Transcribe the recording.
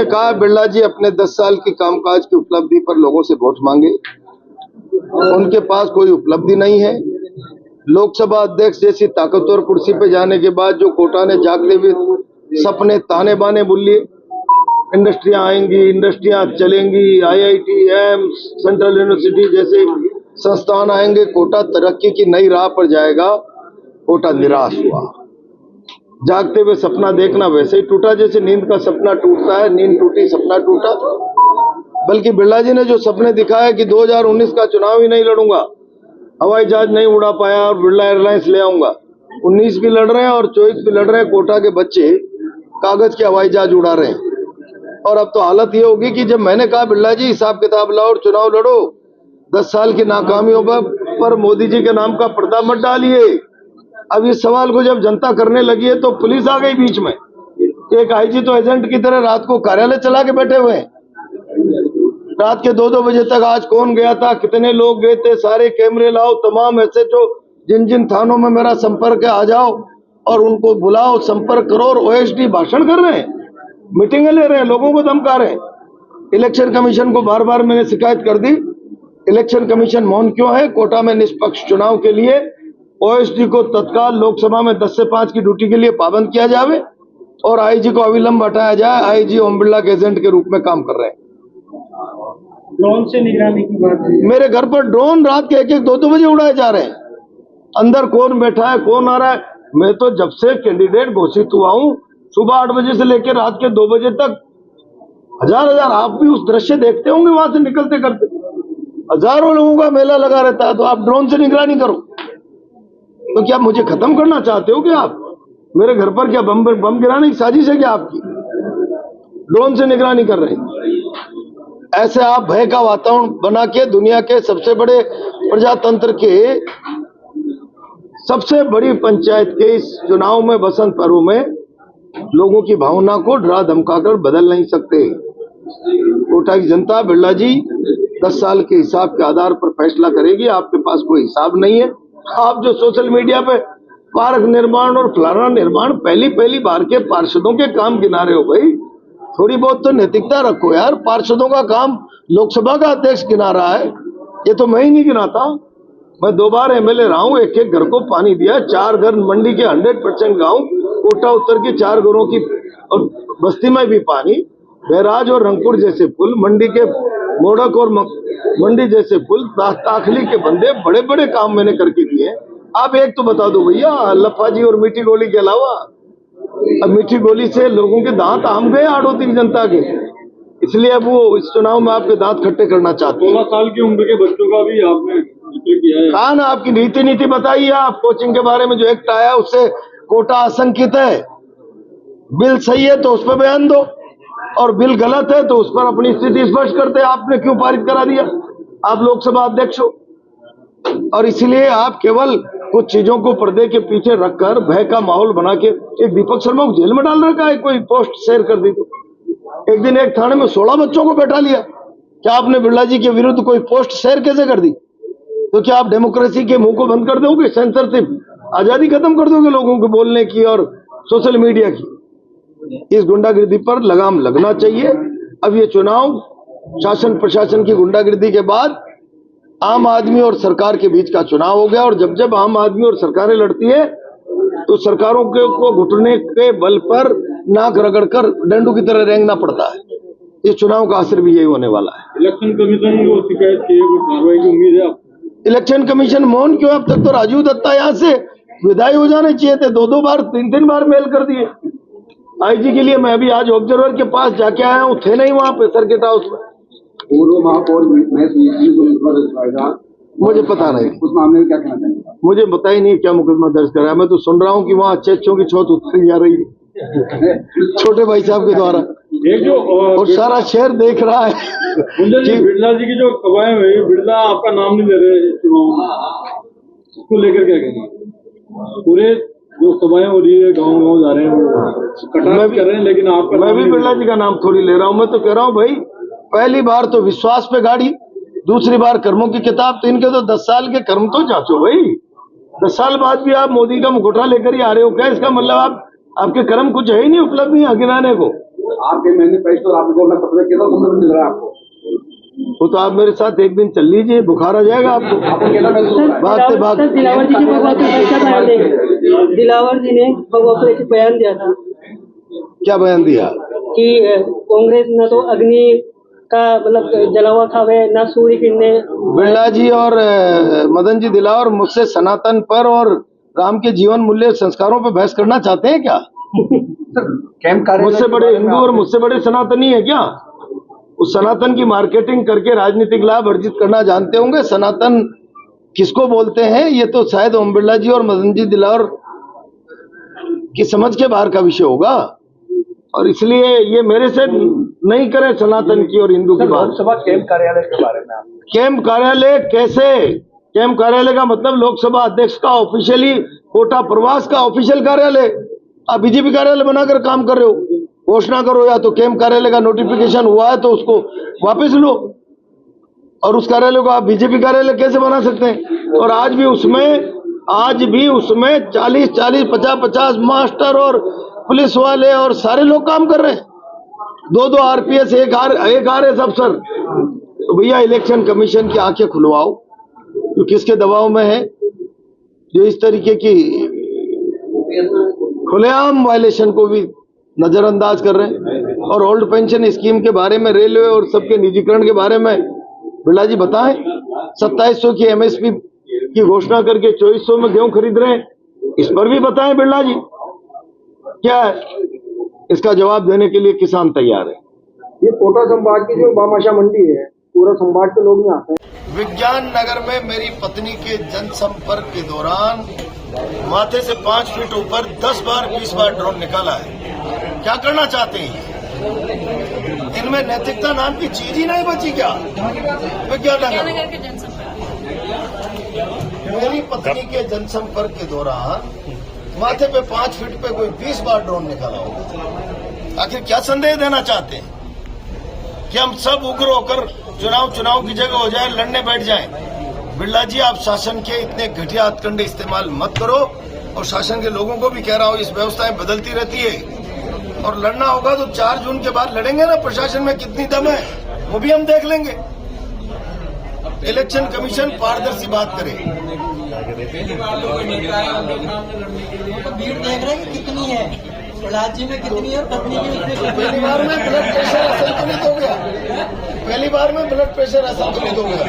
मैंने कहा बिरला जी अपने 10 साल की कामकाज की उपलब्धि पर लोगों से वोट मांगे। उनके पास कोई उपलब्धि नहीं है। लोकसभा अध्यक्ष जैसी ताकतवर कुर्सी पे जाने के बाद जो कोटा ने जागते हुए सपने ताने बाने बोलिए, इंडस्ट्रियां आएंगी, इंडस्ट्रियां चलेंगी, IIT, एम्स, सेंट्रल यूनिवर्सिटी जैसे संस्थान आएंगे, कोटा तरक्की की नई राह पर जाएगा। कोटा निराश हुआ। जागते हुए सपना देखना वैसे ही टूटा जैसे नींद का सपना टूटता है। नींद टूटी, सपना टूटा। बल्कि बिरला जी ने जो सपने दिखाया कि 2019 का चुनाव ही नहीं लड़ूंगा, हवाई जहाज नहीं उड़ा पाया और बिरला एयरलाइंस ले आऊंगा, 19 भी लड़ रहे हैं और 24 भी लड़ रहे हैं। कोटा के बच्चे कागज के हवाई जहाज उड़ा रहे हैं। और अब तो हालत ये होगी कि जब मैंने कहा बिरला जी हिसाब किताब लाओ और चुनाव लड़ो, 10 साल की नाकामियों पर मोदी जी के नाम का पर्दा मत डालिए। अब इस सवाल को जब जनता करने लगी है तो पुलिस आ गई बीच में। एक IG तो एजेंट की तरह रात को कार्यालय चला के बैठे हुए हैं। रात के 2-2 बजे तक आज कौन गया था, कितने लोग गए थे, सारे कैमरे लाओ, तमाम SHO जिन जिन थानों में मेरा संपर्क है आ जाओ और उनको बुलाओ, संपर्क करो। और OSD भाषण कर रहे हैं, मीटिंगें ले रहे हैं, लोगों को धमका रहे हैं। इलेक्शन कमीशन को बार बार मैंने शिकायत कर दी। इलेक्शन कमीशन मौन क्यों है? कोटा में निष्पक्ष चुनाव के लिए OSD को तत्काल लोकसभा में 10 से 5 की ड्यूटी के लिए पाबंद किया जाए और IG को अविलंब हटाया जाए। IG ओम बिरला के एजेंट के रूप में काम कर रहे हैं। ड्रोन से निगरानी की बात है। मेरे घर पर ड्रोन रात के 1-1, 2-2 बजे उड़ाए जा रहे हैं। अंदर कौन बैठा है, कौन आ रहा है? मैं तो जब से कैंडिडेट घोषित हुआ हूं, सुबह 8 बजे से लेकर रात के 2 बजे तक हजार आप भी उस दृश्य देखते होंगे, वहां से निकलते करते हजारों लोगों का मेला लगा रहता है। तो आप ड्रोन से निगरानी करो तो क्या मुझे खत्म करना चाहते हो? क्या आप मेरे घर पर क्या बम गिराने की साजिश है क्या आपकी? ड्रोन से निगरानी कर रहे हैं। ऐसे आप भय का वातावरण बना के दुनिया के सबसे बड़े प्रजातंत्र के सबसे बड़ी पंचायत के इस चुनाव में, बसंत पर्व में, लोगों की भावना को डरा धमकाकर बदल नहीं सकते। कोटा की जनता बिरला जी 10 साल के हिसाब के आधार पर फैसला करेगी। आपके पास कोई हिसाब नहीं है। आप जो सोशल मीडिया पे पार्क निर्माण और फलाना निर्माण पहली बार के पार्षदों के काम गिना रहे हो, भाई थोड़ी बहुत तो नैतिकता रखो यार। पार्षदों का काम लोकसभा का अध्यक्ष गिना रहा है, ये तो मैं ही नहीं गिनाता। मैं 2 बार MLA रहा हूं, एक घर को पानी दिया, 4 घर मंडी के 100% गांव कोटा उत्तर के 4 घरों की और बस्ती में भी पानी, बैराज और रंगपुर जैसे पुल, मंडी के मोड़क और मंडी जैसे पुल, ताखली के बंदे, बड़े बड़े काम मैंने करके दिए। आप एक तो बता दो भैया, लफाजी और मीठी गोली के अलावा। अब मीठी गोली से लोगों के दांत आम गए आड़ोती की जनता के, इसलिए अब वो इस चुनाव में आपके दांत खट्टे करना चाहते हैं। 16 साल की उम्र के बच्चों का भी आपने जिक्र किया है। कहा ना, आपकी नीति बताइए। आप कोचिंग के बारे में जो एक्ट आया उससे कोटा आशंकित है। बिल सही है तो उस पर बयान दो और बिल गलत है तो उस पर अपनी स्थिति स्पष्ट करते। आपने क्यों पारित करा दिया? आप लोकसभा अध्यक्ष हो और इसलिए आप केवल कुछ चीजों को पर्दे के पीछे रखकर भय का माहौल बना के एक दीपक शर्मा को जेल में डाल रखा है। कोई पोस्ट शेयर कर दी तो एक दिन एक थाने में 16 बच्चों को बैठा लिया। क्या आपने बिरला जी के विरुद्ध कोई पोस्ट शेयर कैसे कर दी? तो क्या आप डेमोक्रेसी के मुंह को बंद कर दोगे? सेंसरशिप, आजादी खत्म कर दोगे लोगों को बोलने की और सोशल मीडिया की? इस गुंडागिर्दी पर लगाम लगना चाहिए। अब ये चुनाव शासन प्रशासन की गुंडागिर्दी के बाद आम आदमी और सरकार के बीच का चुनाव हो गया। और जब जब आम आदमी और सरकारें लड़ती है तो सरकारों को घुटने के बल पर नाक रगड़कर डंडू की तरह रेंगना पड़ता है। इस चुनाव का असर भी यही होने वाला है। इलेक्शन कमीशन को शिकायत की कार्रवाई की उम्मीद है आपको? इलेक्शन कमीशन मौन क्यों? अब तक तो राजीव दत्ता यहाँ से विदाई हो जाने चाहिए थे। 2-2 बार 3-3 बार मेल कर दिए IG के लिए। मैं अभी आज ऑब्जर्वर के पास जाके आया हूँ, थे नहीं वहां पे सर्किट हाउस में। पूर्व महापौर मुझे पता नहीं उस मामले में क्या कहना चाहेंगे? मुझे पता ही नहीं क्या मुकदमा दर्ज करा है। मैं तो सुन रहा हूँ कि वहाँ अच्छे की छौत उतरी जा रही है छोटे भाई साहब के द्वारा, एक जो और सारा शहर देख रहा है कि बिरला जी की जो सभाएं हुई, बिरला आपका नाम नहीं ले रहे चुनाव में, इसको लेकर क्या कहेंगे? पूरे जो सभाएं हो रही है, गाँव जा रहे हैं, कटाक्ष कर रहे हैं, लेकिन आपका मैं भी बिरला जी का नाम थोड़ी ले रहा हूँ। मैं तो कह रहा हूँ भाई, पहली बार तो विश्वास पे गाड़ी, दूसरी बार कर्मों की किताब। तो इनके तो 10 साल के कर्म तो जांचो भाई। 10 साल बाद भी आप मोदी का मुखौटा लेकर ही आ रहे हो क्या? इसका मतलब आपके कर्म कुछ है ही नहीं उपलब्ध नहीं गिनाने को। आपके मैनिफेस्टो और आपके घोषणा पत्र कितना समय मिल रहा है आपको? वो तो आप मेरे साथ एक दिन चल लीजिए, बुखार आ जाएगा आपको। आपको कितना महसूस हो रहा है? भागते भागते दिलावर जी ने भगवा को कैसा बयान दिया? दिलावर जी ने भगवा को एक बयान दिया था क्या बयान दिया? कि कांग्रेस न तो अग्नि का मतलब जलावा खावे, न सूर्य किरणें। बिरला जी और मदन जी दिलावर मुझसे सनातन पर और राम के जीवन मूल्य संस्कारों पर बहस करना चाहते हैं क्या? कैंप कार्य मुझसे बड़े हिंदू और मुझसे बड़े सनातनी है क्या? उस सनातन की मार्केटिंग करके राजनीतिक लाभ अर्जित करना जानते होंगे। सनातन किसको बोलते हैं ये तो शायद ओम बिरला जी और मदन जी दिलावर की समझ के बाहर का विषय होगा, और इसलिए ये मेरे से नहीं करें सनातन की और हिंदू की बात। लोकसभा कैंप कार्यालय के बारे में आप कैंप कार्यालय कैसे? कैंप कार्यालय का मतलब लोकसभा अध्यक्ष का ऑफिशियली कोटा प्रवास का ऑफिशियल कार्यालय। आप बीजेपी कार्यालय बनाकर काम कर रहे हो, घोषणा करो, या तो कैंप कार्यालय का नोटिफिकेशन हुआ है तो उसको वापस लो, और उस कार्यालय को आप बीजेपी कार्यालय कैसे बना सकते हैं? और आज भी उसमें 40-40, 50-50 मास्टर और पुलिस वाले और सारे लोग काम कर रहे हैं। 2-2 आरपीएस, एक आरएस अफसर। तो भैया इलेक्शन कमीशन की आंखें खुलवाओ, तो किसके दबाव में है जो इस तरीके की खुलेआम वायलेशन को भी नजरअंदाज कर रहे हैं। और ओल्ड पेंशन स्कीम के बारे में, रेलवे और सबके निजीकरण के बारे में बिरला जी बताएं। 2700 की एमएसपी की घोषणा करके 2400 में गेहूं खरीद रहे हैं, इस पर भी बताएं बिरला जी क्या है? इसका जवाब देने के लिए किसान तैयार है। ये कोटा संभाग की जो भामाशाह मंडी है, पूरा संभाग के लोग यहाँ आते हैं। विज्ञान नगर में मेरी पत्नी के जनसंपर्क के दौरान माथे से 5 फीट ऊपर 10 बार 20 बार ड्रोन निकाला है। क्या करना चाहते हैं? इनमें नैतिकता नाम की चीज ही नहीं बची क्या? विज्ञान नगर मेरी पत्नी के जनसंपर्क के दौरान माथे पे 5 फीट पे कोई 20 बार ड्रोन निकाला होगा। आखिर क्या संदेश देना चाहते हैं कि हम सब उग्र होकर चुनाव की जगह हो जाए, लड़ने बैठ जाएं? बिरला जी, आप शासन के इतने घटिया हथकंडे इस्तेमाल मत करो, और शासन के लोगों को भी कह रहा हूं, इस व्यवस्थाएं बदलती रहती है, और लड़ना होगा तो 4 जून के बाद लड़ेंगे ना। प्रशासन में कितनी दम है वो भी हम देख लेंगे। इलेक्शन कमीशन पारदर्शी बात करे। तो भीड़ देख रहे हैं कितनी है, राज्य में कितनी है, पत्नी की पहली बार में ब्लड प्रेशर असंतुलित हो गया। पहली बार में ब्लड प्रेशर असंतुलित हो गया।